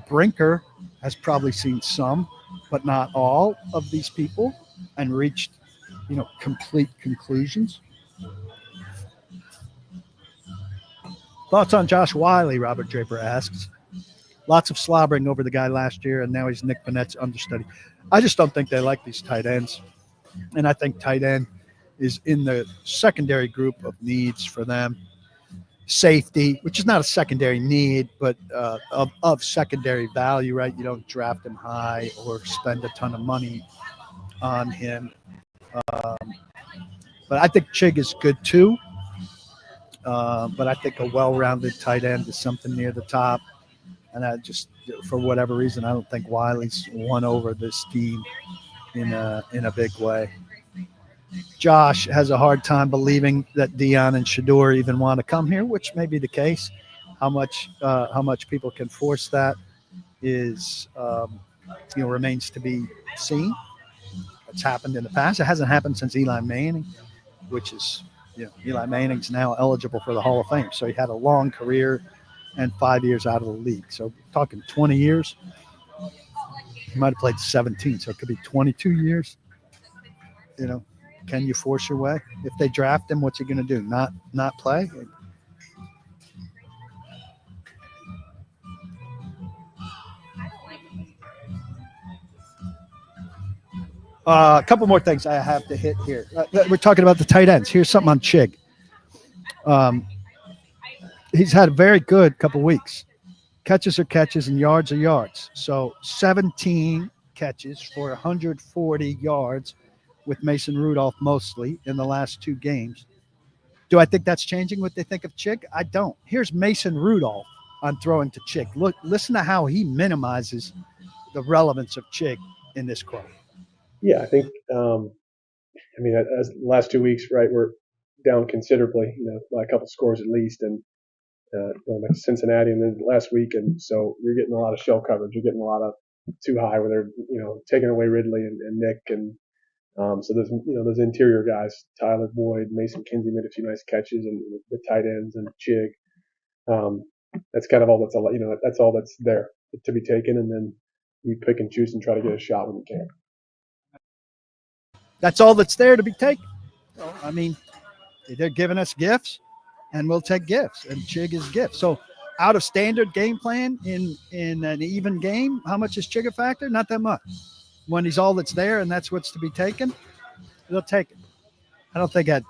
Brinker has probably seen some, but not all of these people and reached, complete conclusions. Thoughts on Josh Wiley, Robert Draper asks. Lots of slobbering over the guy last year, and now he's Nick Vanette's understudy. I just don't think they like these tight ends. And I think tight end is in the secondary group of needs for them. Safety, which is not a secondary need, but of secondary value, right? You don't draft him high or spend a ton of money on him. But I think Chig is good too. But I think a well-rounded tight end is something near the top. And I just, for whatever reason, I don't think Wiley's won over this team in a big way. Josh has a hard time believing that Dion and Shedeur even want to come here, which may be the case. How much people can force that is, remains to be seen. It's happened in the past. It hasn't happened since Eli Manning, which is, Eli Manning's now eligible for the Hall of Fame. So he had a long career and 5 years out of the league. So talking 20 years. He might have played 17, so it could be 22 years. Can you force your way? If they draft him, what's he going to do? Not play? A couple more things I have to hit here. We're talking about the tight ends. Here's something on Chig. He's had a very good couple weeks. Catches are catches and yards are yards. So 17 catches for 140 yards with Mason Rudolph mostly in the last two games. Do I think that's changing what they think of Chig? I don't. Here's Mason Rudolph on throwing to Chig. Look, listen to how he minimizes the relevance of Chig in this quote. Yeah, I think, as the last 2 weeks, right, we're down considerably, by a couple scores at least, and going back to Cincinnati and then last week, and so you're getting a lot of shell coverage. You're getting a lot of too high where they're, taking away Ridley and Nick, and so there's, those interior guys, Tyler Boyd, Mason Kinsey made a few nice catches, and the tight ends and Chig. That's kind of all that's all that's there to be taken, and then you pick and choose and try to get a shot when you can. That's all that's there to be taken. So, I mean, they're giving us gifts, and we'll take gifts, and Chig is gifts. So out of standard game plan in an even game, how much is Chig a factor? Not that much. When he's all that's there and that's what's to be taken, they'll take it. I don't think it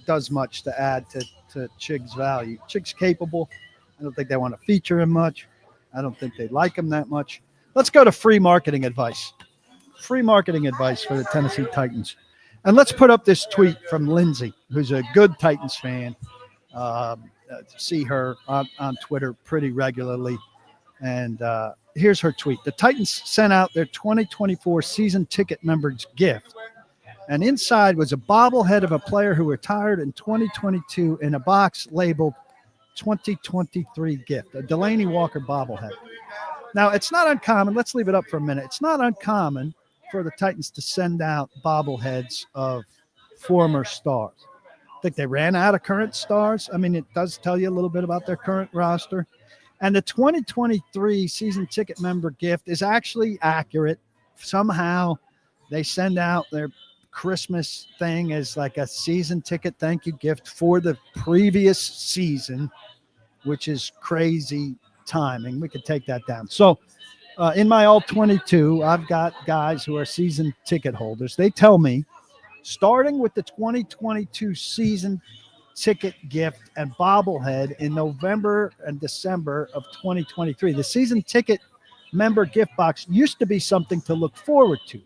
does much to add to Chig's value. Chig's capable. I don't think they want to feature him much. I don't think they like him that much. Let's go to free marketing advice. Free marketing advice for the Tennessee Titans. And let's put up this tweet from Lindsay, who's a good Titans fan. See her on Twitter pretty regularly. And here's her tweet. The Titans sent out their 2024 season ticket members gift And inside was a bobblehead of a player who retired in 2022 in a box labeled 2023 gift, a Delaney Walker bobblehead. Now, it's not uncommon. Let's leave it up for a minute. It's not uncommon for the Titans to send out bobbleheads of former stars. I think they ran out of current stars. I mean, it does tell you a little bit about their current roster. And the 2023 season ticket member gift is actually accurate. Somehow they send out their Christmas thing as like a season ticket thank you gift for the previous season, which is crazy timing. We could take that down. So in my all 22, I've got guys who are season ticket holders. They tell me, starting with the 2022 season ticket gift and bobblehead in November and December of 2023, the season ticket member gift box used to be something to look forward to.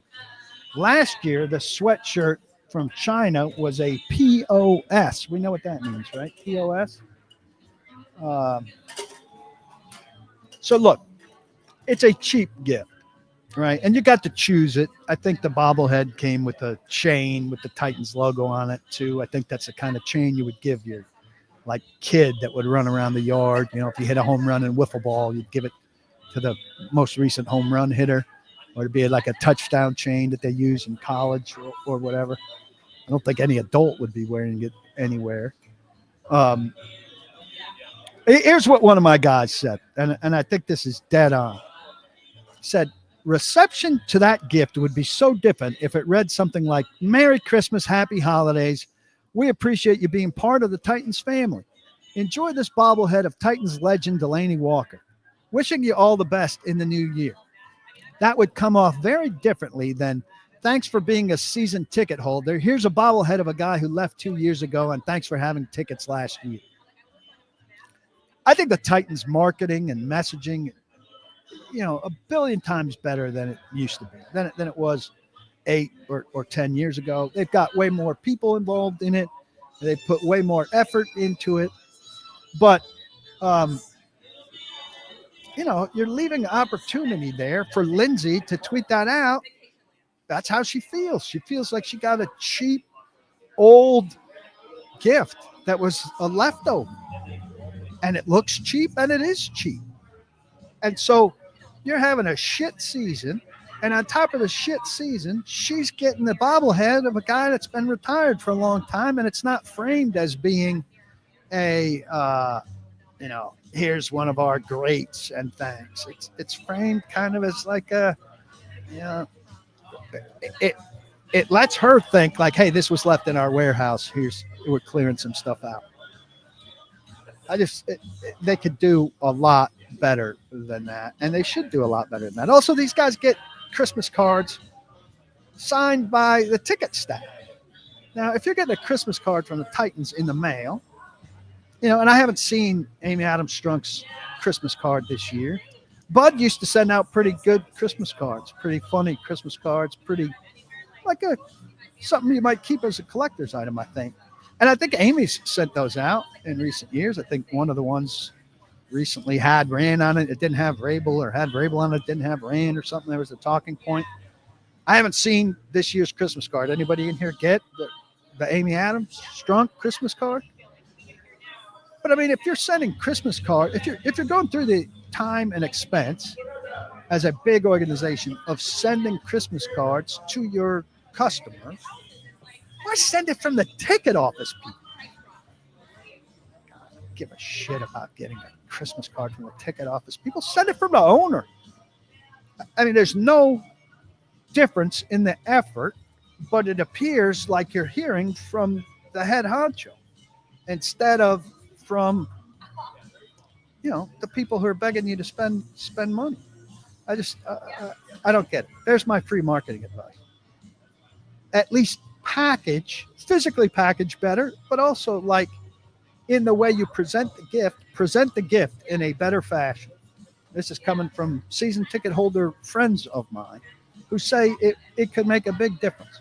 Last year, the sweatshirt from China was a POS. We know what that means, right? POS. So look, it's a cheap gift, right? And you got to choose it. I think the bobblehead came with a chain with the Titans logo on it too. I think that's the kind of chain you would give your like kid that would run around the yard. You know, if you hit a home run in wiffle ball, you'd give it to the most recent home run hitter, or it'd be like a touchdown chain that they use in college or whatever. I don't think any adult would be wearing it anywhere. Here's what one of my guys said, and I think this is dead on. He said, reception to that gift would be so different if it read something like, Merry Christmas, Happy Holidays. We appreciate you being part of the Titans family. Enjoy this bobblehead of Titans legend Delaney Walker. Wishing you all the best in the new year. That would come off very differently than, thanks for being a season ticket holder. Here's a bobblehead of a guy who left 2 years ago, and thanks for having tickets last year. I think the Titans marketing and messaging, you know, a billion times better than it used to be, than it was 8 or 10 years ago. They've got way more people involved in it. They put way more effort into it. But, you know, you're leaving opportunity there for Lindsay to tweet that out. That's how she feels. She feels like she got a cheap, old gift that was a leftover. And it looks cheap, and it is cheap. And so you're having a shit season, and on top of the shit season, she's getting the bobblehead of a guy that's been retired for a long time, and it's not framed as being a, you know, here's one of our greats and thanks. It's framed kind of as like a, you know, it lets her think like, hey, this was left in our warehouse. We're clearing some stuff out. They could do a lot better than that, and they should do a lot better than that. Also, these guys get Christmas cards signed by the ticket staff. Now, if you're getting a Christmas card from the Titans in the mail, you know, and I haven't seen Amy Adams-Strunk's Christmas card this year. Bud used to send out pretty good Christmas cards, pretty funny Christmas cards, pretty like something you might keep as a collector's item, I think. And I think Amy's sent those out in recent years. I think one of the ones recently had Rand on it. It didn't have Rabel, or had Rabel on it. Didn't have Rand or something. There was a talking point. I haven't seen this year's Christmas card. Anybody in here get the Amy Adams-Strunk Christmas card? But I mean, if you're sending Christmas card, if you're going through the time and expense as a big organization of sending Christmas cards to your customers, why send it from the ticket office people? God, I don't give a shit about getting a Christmas card from the ticket office. People send it from the owner. I mean, there's no difference in the effort, but it appears like you're hearing from the head honcho instead of from, you know, the people who are begging you to spend money. I don't get it. There's my free marketing advice. At least physically package better, but also like in the way you present the gift in a better fashion. This is coming from season ticket holder friends of mine who say it could make a big difference.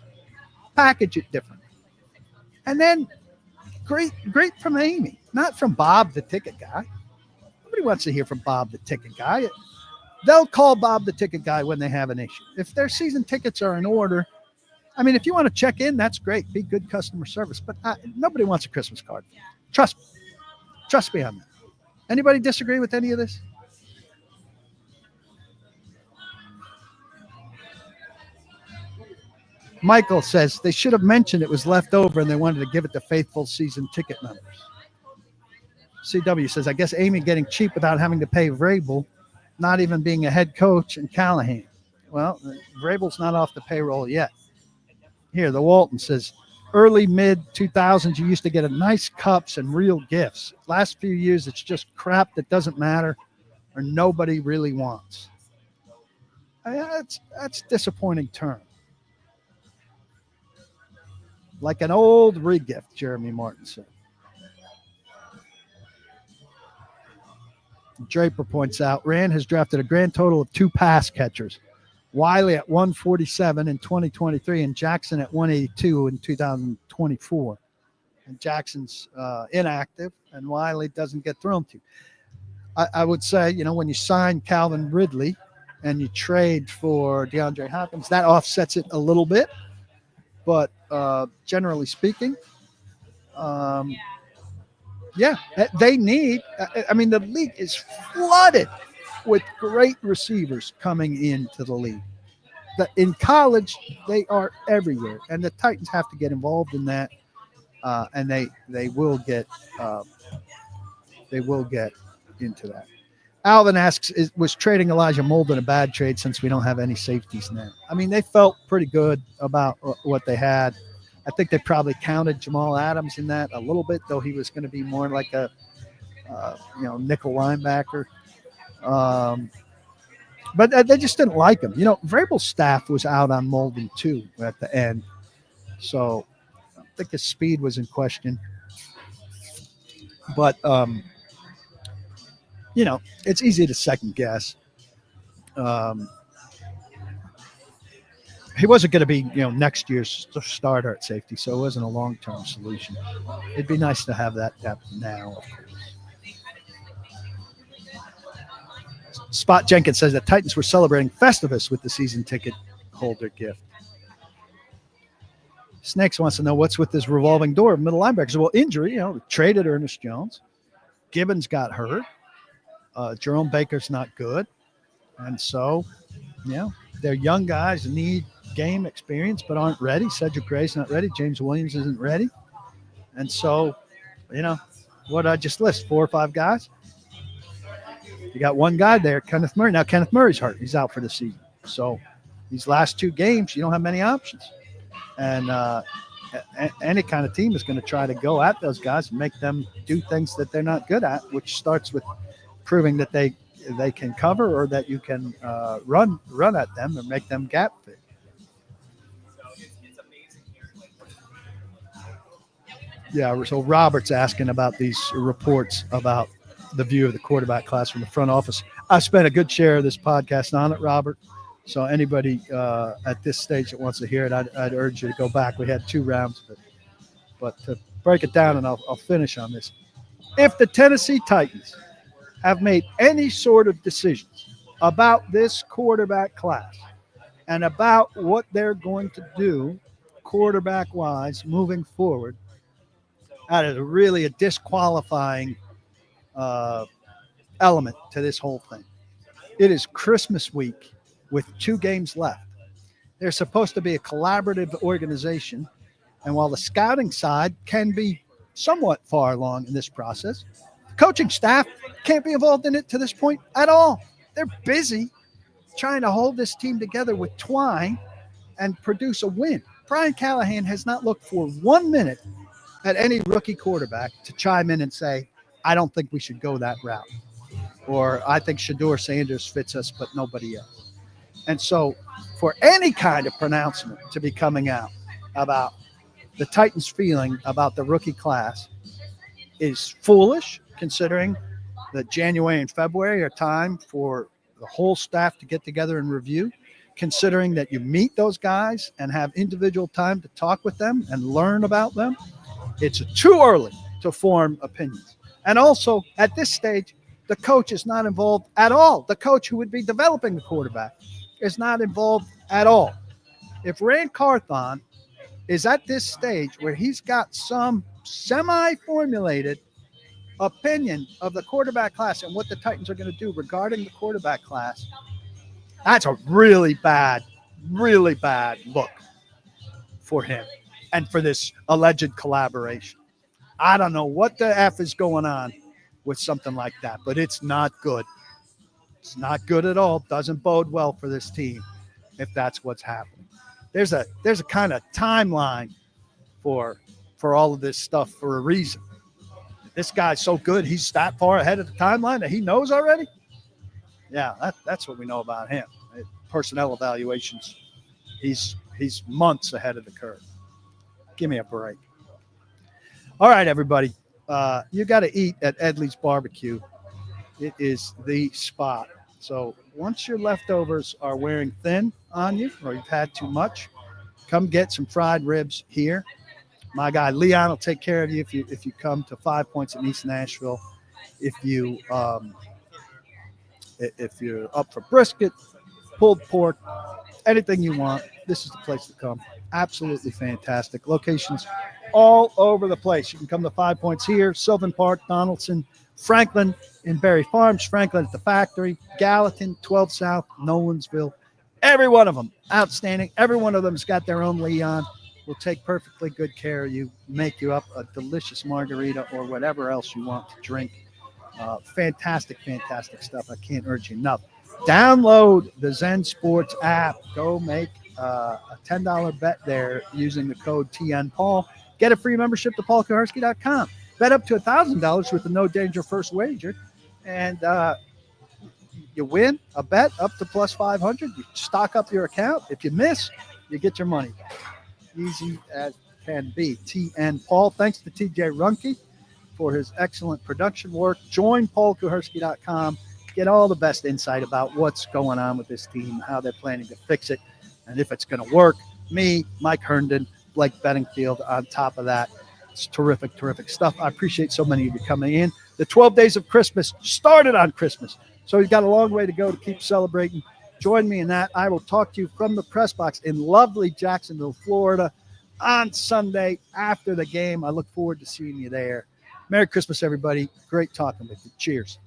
Package it differently. And then great from Amy, not from Bob the ticket guy. Nobody wants to hear from Bob the ticket guy. They'll call Bob the ticket guy when they have an issue. If their season tickets are in order, I mean, if you want to check in, that's great. Be good customer service. But nobody wants a Christmas card. Trust me on that. Anybody disagree with any of this? Michael says they should have mentioned it was left over and they wanted to give it to faithful season ticket members. CW says, I guess Amy getting cheap without having to pay Vrabel, not even being a head coach, and Callahan. Well, Vrabel's not off the payroll yet. Here, the Walton says, early mid-2000s, you used to get a nice cups and real gifts. Last few years, it's just crap that doesn't matter or nobody really wants. That's a disappointing term. Like an old regift, Jeremy Martin said. Draper points out, Rand has drafted a grand total of 2 pass catchers. Wiley at 147 in 2023 and Jackson at 182 in 2024. And Jackson's inactive and Wiley doesn't get thrown to. I would say, when you sign Calvin Ridley and you trade for DeAndre Hopkins, that offsets it a little bit. But generally speaking, they need – I mean, the league is flooded with great receivers coming into the league. In college, they are everywhere, and the Titans have to get involved in that, and they will get into that. Alvin asks, was trading Elijah Molden a bad trade since we don't have any safeties now? I mean, they felt pretty good about what they had. I think they probably counted Jamal Adams in that a little bit, though he was going to be more like a nickel linebacker. But they just didn't like him. Vrabel's staff was out on Molden too at the end, so I think his speed was in question. But it's easy to second guess. He wasn't going to be, next year's starter at safety, so it wasn't a long-term solution. It'd be nice to have that depth now, of course. Spot Jenkins says that Titans were celebrating Festivus with the season ticket holder gift. Snakes wants to know what's with this revolving door of middle linebackers. Well, injury, traded Ernest Jones. Gibbons got hurt. Jerome Baker's not good. And so, they're young guys need game experience but aren't ready. Cedric Gray's not ready. James Williams isn't ready. And so, what did I just list? 4 or 5 guys? You got one guy there, Kenneth Murray. Now, Kenneth Murray's hurt. He's out for the season. So, these last 2 games, you don't have many options. And any kind of team is going to try to go at those guys and make them do things that they're not good at, which starts with proving that they can cover or that you can run at them and make them gap fit. Yeah, so Robert's asking about these reports about the view of the quarterback class from the front office. I spent a good share of this podcast on it, Robert. So anybody at this stage that wants to hear it, I'd urge you to go back. We had 2 rounds of it. But to break it down, and I'll finish on this. If the Tennessee Titans have made any sort of decisions about this quarterback class and about what they're going to do quarterback-wise moving forward, that is really a disqualifying element to this whole thing. It is Christmas week with 2 games left. They're supposed to be a collaborative organization, and while the scouting side can be somewhat far along in this process, the coaching staff can't be involved in it to this point at all. They're busy trying to hold this team together with twine and produce a win. Brian Callahan has not looked for 1 minute at any rookie quarterback to chime in and say, I don't think we should go that route. Or I think Shedeur Sanders fits us, but nobody else. And so for any kind of pronouncement to be coming out about the Titans' feeling about the rookie class is foolish, considering that January and February are time for the whole staff to get together and review, considering that you meet those guys and have individual time to talk with them and learn about them. It's too early to form opinions. And also, at this stage, the coach is not involved at all. The coach who would be developing the quarterback is not involved at all. if Rand Carthon is at this stage where he's got some semi-formulated opinion of the quarterback class and what the Titans are going to do regarding the quarterback class, that's a really bad look for him and for this alleged collaboration. I don't know what the F is going on with something like that, but it's not good. It's not good at all. Doesn't bode well for this team if that's what's happening. There's a kind of timeline for all of this stuff for a reason. This guy's so good, he's that far ahead of the timeline that he knows already. Yeah, that's what we know about him. Personnel evaluations, he's months ahead of the curve. Give me a break. All right, everybody. You got to eat at EDLEY'S BBQ. It is the spot. So once your leftovers are wearing thin on you or you've had too much, come get some fried ribs here. My guy Leon will take care of you if you come to 5 Points in East Nashville. If you're up for brisket, pulled pork, anything you want, this is the place to come. Absolutely fantastic. Locations all over the place. You can come to 5 Points here, Sylvan Park, Donaldson, Franklin in Berry Farms, Franklin at the factory, Gallatin, 12 South, Nolansville. Every one of them outstanding. Every one of them's got their own Leon. Will take perfectly good care of you, make you up a delicious margarita or whatever else you want to drink. Fantastic stuff. I can't urge you enough. Download the Zen Sports app. Go make a $10 bet there using the code TNPaul. Get a free membership to paulkuharsky.com. Bet up to $1,000 with a no danger first wager, and you win a bet up to plus 500. You stock up your account. If you miss, you get your money back. Easy as can be. TN Paul. Thanks to TJ Runke for his excellent production work. Join paulkuharsky.com. Get all the best insight about what's going on with this team, how they're planning to fix it, and if it's going to work. Me, Mike Herndon, Blake Bedingfield on top of that. It's terrific stuff. I appreciate so many of you coming in. The 12 days of Christmas started on Christmas, so you've got a long way to go to keep celebrating. Join me in that. I will talk to you from the press box in lovely Jacksonville, Florida on Sunday after the game. I look forward to seeing you there. Merry Christmas, everybody. Great talking with you. Cheers.